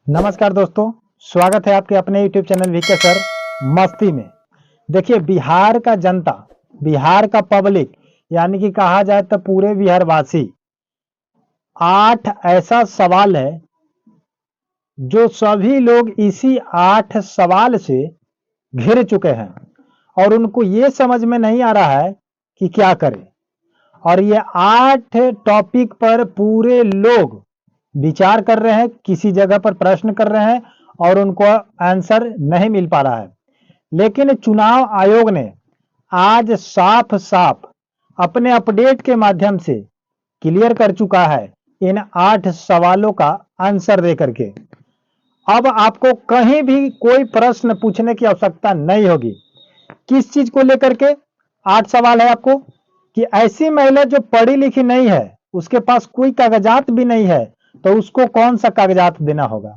नमस्कार दोस्तों, स्वागत है आपके अपने यूट्यूब चैनल वीके सर मस्ती में। देखिए, बिहार का जनता, बिहार का पब्लिक, यानी कि कहा जाए तो पूरे बिहारवासी 8 ऐसा सवाल है जो सभी लोग इसी 8 सवाल से घिर चुके हैं और उनको ये समझ में नहीं आ रहा है कि क्या करें। और ये 8 टॉपिक पर पूरे लोग विचार कर रहे हैं, किसी जगह पर प्रश्न कर रहे हैं और उनको आंसर नहीं मिल पा रहा है। लेकिन चुनाव आयोग ने आज साफ साफ अपने अपडेट के माध्यम से क्लियर कर चुका है इन 8 सवालों का आंसर दे करके। अब आपको कहीं भी कोई प्रश्न पूछने की आवश्यकता नहीं होगी। किस चीज को लेकर के 8 सवाल है आपको कि ऐसी महिला जो पढ़ी लिखी नहीं है, उसके पास कोई कागजात भी नहीं है, तो उसको कौन सा कागजात देना होगा।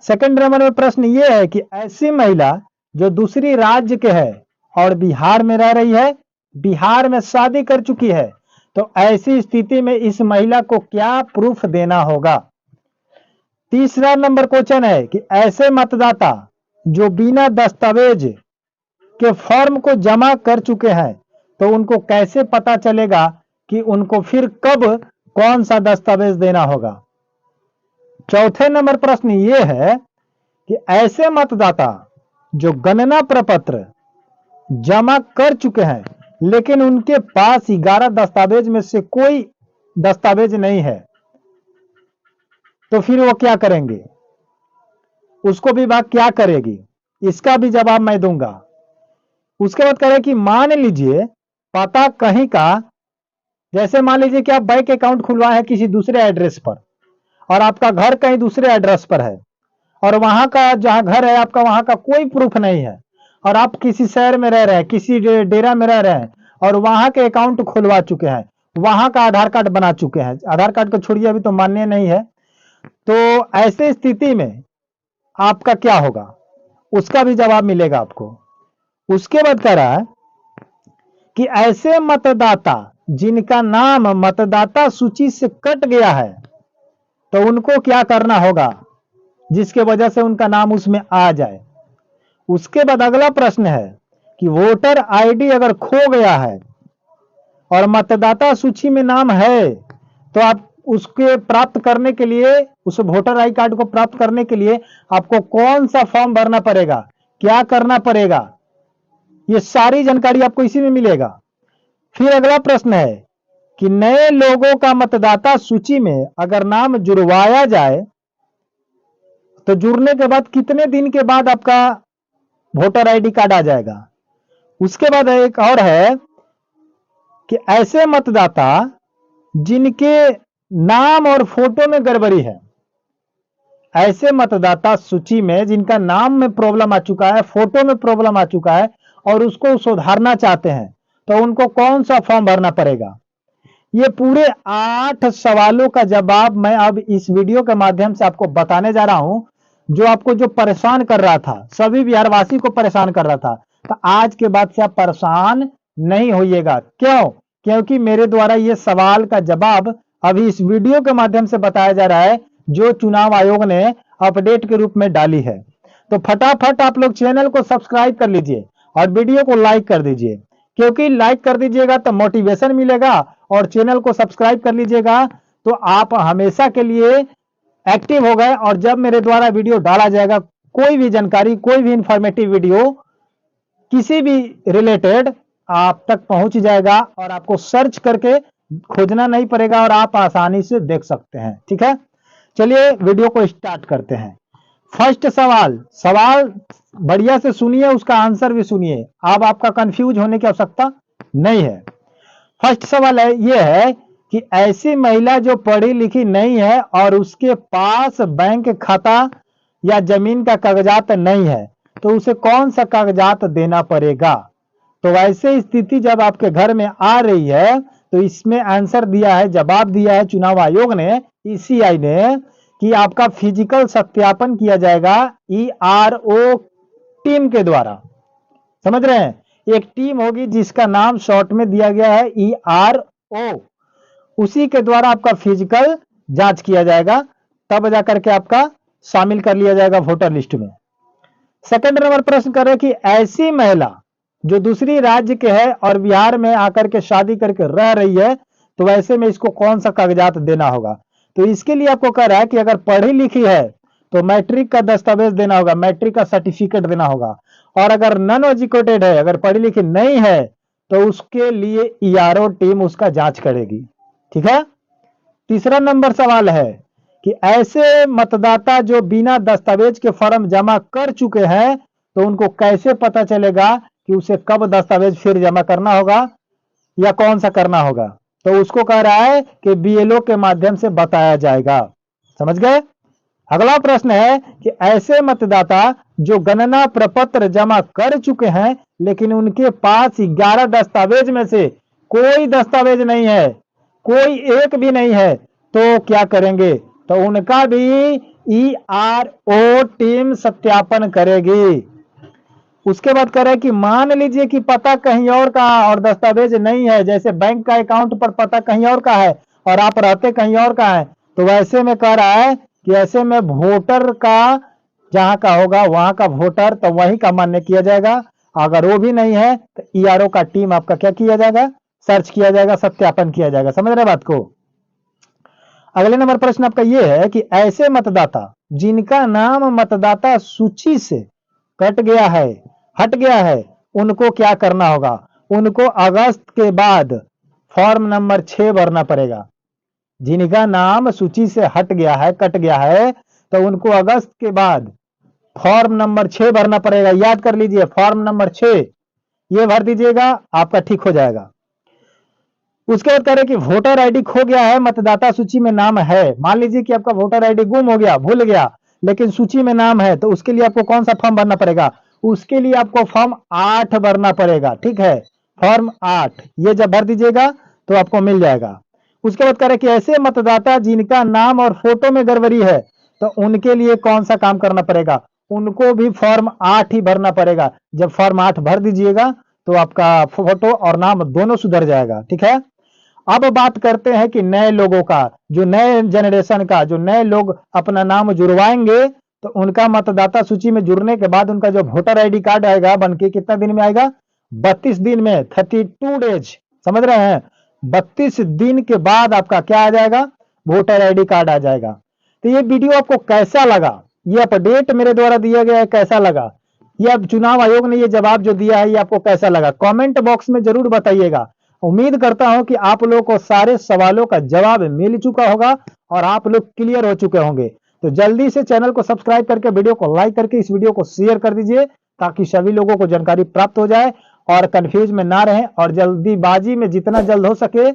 सेकंड नंबर में प्रश्न यह है कि ऐसी महिला जो दूसरी राज्य के है और बिहार में रह रही है, बिहार में शादी कर चुकी है, तो ऐसी स्थिति में इस महिला को क्या प्रूफ देना होगा। तीसरा नंबर क्वेश्चन है कि ऐसे मतदाता जो बिना दस्तावेज के फॉर्म को जमा कर चुके हैं, तो उनको कैसे पता चलेगा कि उनको फिर कब कौन सा दस्तावेज देना होगा। चौथे नंबर प्रश्न ये है कि ऐसे मतदाता जो गणना प्रपत्र जमा कर चुके हैं लेकिन उनके पास 11 दस्तावेज में से कोई दस्तावेज नहीं है, तो फिर वो क्या करेंगे, उसको विभाग क्या करेगी, इसका भी जवाब मैं दूंगा। उसके बाद करें कि मान लीजिए पता कहीं का, जैसे मान लीजिए कि आप बैंक अकाउंट खुलवाए हैं किसी दूसरे एड्रेस पर और आपका घर कहीं दूसरे एड्रेस पर है और वहां का जहां घर है आपका, वहां का कोई प्रूफ नहीं है और आप किसी शहर में रह रहे हैं, किसी डेरा में रह रहे हैं और वहां के अकाउंट खुलवा चुके हैं, वहां का आधार कार्ड बना चुके हैं, आधार कार्ड को छोड़िए अभी तो मान्य नहीं है, तो ऐसे स्थिति में आपका क्या होगा, उसका भी जवाब मिलेगा आपको। उसके बाद कह रहा है कि ऐसे मतदाता जिनका नाम मतदाता सूची से कट गया है, तो उनको क्या करना होगा जिसके वजह से उनका नाम उसमें आ जाए। उसके बाद अगला प्रश्न है कि वोटर आईडी अगर खो गया है और मतदाता सूची में नाम है, तो आप उसके प्राप्त करने के लिए, उस वोटर आई कार्ड को प्राप्त करने के लिए आपको कौन सा फॉर्म भरना पड़ेगा, क्या करना पड़ेगा, ये सारी जानकारी आपको इसी में मिलेगा। फिर अगला प्रश्न है कि नए लोगों का मतदाता सूची में अगर नाम जुड़वाया जाए, तो जुड़ने के बाद कितने दिन के बाद आपका वोटर आईडी कार्ड आ जाएगा। उसके बाद एक और है कि ऐसे मतदाता जिनके नाम और फोटो में गड़बड़ी है, ऐसे मतदाता सूची में जिनका नाम में प्रॉब्लम आ चुका है, फोटो में प्रॉब्लम आ चुका है और उसको सुधारना चाहते हैं, तो उनको कौन सा फॉर्म भरना पड़ेगा। ये पूरे 8 सवालों का जवाब मैं अब इस वीडियो के माध्यम से आपको बताने जा रहा हूं, जो आपको जो परेशान कर रहा था, सभी बिहारवासी को परेशान कर रहा था, तो आज के बाद से आप परेशान नहीं होइएगा। क्यों? क्योंकि मेरे द्वारा ये सवाल का जवाब अभी इस वीडियो के माध्यम से बताया जा रहा है, जो चुनाव आयोग ने अपडेट के रूप में डाली है। तो फटाफट आप लोग चैनल को सब्सक्राइब कर लीजिए और वीडियो को लाइक कर दीजिए, क्योंकि लाइक कर दीजिएगा तो मोटिवेशन मिलेगा और चैनल को सब्सक्राइब कर लीजिएगा तो आप हमेशा के लिए एक्टिव हो गए और जब मेरे द्वारा वीडियो डाला जाएगा, कोई भी जानकारी, कोई भी इंफॉर्मेटिव वीडियो किसी भी रिलेटेड आप तक पहुंच जाएगा और आपको सर्च करके खोजना नहीं पड़ेगा और आप आसानी से देख सकते हैं। ठीक है, चलिए वीडियो को स्टार्ट करते हैं। फर्स्ट सवाल बढ़िया से सुनिए, उसका आंसर भी सुनिए, अब आपका कंफ्यूज होने की आवश्यकता नहीं है। फर्स्ट सवाल है यह है कि ऐसी महिला जो पढ़ी लिखी नहीं है और उसके पास बैंक खाता या जमीन का कागजात नहीं है, तो उसे कौन सा कागजात देना पड़ेगा। तो वैसे स्थिति जब आपके घर में आ रही है, तो इसमें आंसर दिया है, जवाब दिया है चुनाव आयोग ने, ईसीआई ने, कि आपका फिजिकल सत्यापन किया जाएगा ईआरओ टीम के द्वारा। समझ रहे हैं, एक टीम होगी जिसका नाम शॉर्ट में दिया गया है ईआरओ, उसी के द्वारा आपका फिजिकल जांच किया जाएगा, तब जाकर के आपका शामिल कर लिया जाएगा वोटर लिस्ट में। सेकंड नंबर प्रश्न कर रहे कि ऐसी महिला जो दूसरी राज्य के है और बिहार में आकर के शादी करके रह रही है, तो वैसे में इसको कौन सा कागजात देना होगा। तो इसके लिए आपको कह रहा है कि अगर पढ़ी लिखी है तो मैट्रिक का दस्तावेज देना होगा, मैट्रिक का सर्टिफिकेट देना होगा। और अगर नॉन एजुकेटेड है, अगर पढ़ी लिखी नहीं है, तो उसके लिए ईआरओ टीम उसका जांच करेगी। ठीक है। तीसरा नंबर सवाल है कि ऐसे मतदाता जो बिना दस्तावेज के फॉर्म जमा कर चुके हैं, तो उनको कैसे पता चलेगा कि उसे कब दस्तावेज फिर जमा करना होगा या कौन सा करना होगा। तो उसको कह रहा है कि बीएलओ के माध्यम से बताया जाएगा। समझ गए। अगला प्रश्न है कि ऐसे मतदाता जो गणना प्रपत्र जमा कर चुके हैं लेकिन उनके पास 11 दस्तावेज में से कोई दस्तावेज नहीं है, कोई एक भी नहीं है, तो क्या करेंगे। तो उनका भी ईआरओ टीम सत्यापन करेगी। उसके बाद कह रहे कि मान लीजिए कि पता कहीं और का और दस्तावेज नहीं है, जैसे बैंक का अकाउंट पर पता कहीं और का है और आप रहते कहीं और का है, तो वैसे में कह रहा है कि ऐसे में वोटर का जहां का होगा वहां का वोटर तो वहीं का मान्य किया जाएगा। अगर वो भी नहीं है तो ईआरओ का टीम आपका क्या किया जाएगा, सर्च किया जाएगा, सत्यापन किया जाएगा। समझ रहे बात को। अगले नंबर प्रश्न आपका यह है कि ऐसे मतदाता जिनका नाम मतदाता सूची से कट गया है, हट गया है, उनको क्या करना होगा। उनको अगस्त के बाद फॉर्म नंबर 6 भरना पड़ेगा। जिनका नाम सूची से हट गया है, कट गया है, तो उनको अगस्त के बाद फॉर्म नंबर 6 भरना पड़ेगा। याद कर लीजिए, फॉर्म नंबर 6 ये भर दीजिएगा, आपका ठीक हो जाएगा। उसके बाद कह रहे कि वोटर आईडी खो गया है, मतदाता सूची में नाम है। मान लीजिए कि आपका वोटर आईडी गुम हो गया, भूल गया, लेकिन सूची में नाम है, तो उसके लिए आपको कौन सा फॉर्म भरना पड़ेगा। उसके लिए आपको फॉर्म 8 भरना पड़ेगा। ठीक है, फॉर्म 8 ये जब भर दीजिएगा तो आपको मिल जाएगा। उसके बाद कह रहे कि ऐसे मतदाता जिनका नाम और फोटो में गड़बड़ी है, तो उनके लिए कौन सा काम करना पड़ेगा। उनको भी फॉर्म 8 ही भरना पड़ेगा। जब फॉर्म 8 भर दीजिएगा तो आपका फोटो और नाम दोनों सुधर जाएगा। ठीक है। अब बात करते हैं कि नए लोगों का, जो नए जनरेशन का, जो नए लोग अपना नाम जुड़वाएंगे, तो उनका मतदाता सूची में जुड़ने के बाद उनका जो वोटर आईडी कार्ड आएगा बनके कितना दिन में आएगा, 32 दिन में, 32 डेज। समझ रहे हैं, 32 दिन के बाद आपका क्या आ जाएगा, वोटर आईडी कार्ड आ जाएगा। तो ये वीडियो आपको कैसा लगा, ये अपडेट मेरे द्वारा दिया गया है, कैसा लगा, ये अब चुनाव आयोग ने ये जवाब जो दिया है ये आपको कैसा लगा, कमेंट बॉक्स में जरूर बताइएगा। उम्मीद करता हूं कि आप लोगों को सारे सवालों का जवाब मिल चुका होगा और आप लोग क्लियर हो चुके होंगे। तो जल्दी से चैनल को सब्सक्राइब करके वीडियो को लाइक करके इस वीडियो को शेयर कर दीजिए, ताकि सभी लोगों को जानकारी प्राप्त हो जाए और कंफ्यूज में ना रहें, और जल्दीबाजी में जितना जल्द हो सके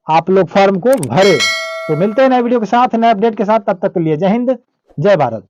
आप लोग फॉर्म को भरे। तो मिलते हैं नए वीडियो के साथ, नए अपडेट के साथ। तब तक के लिए जय हिंद, जय भारत।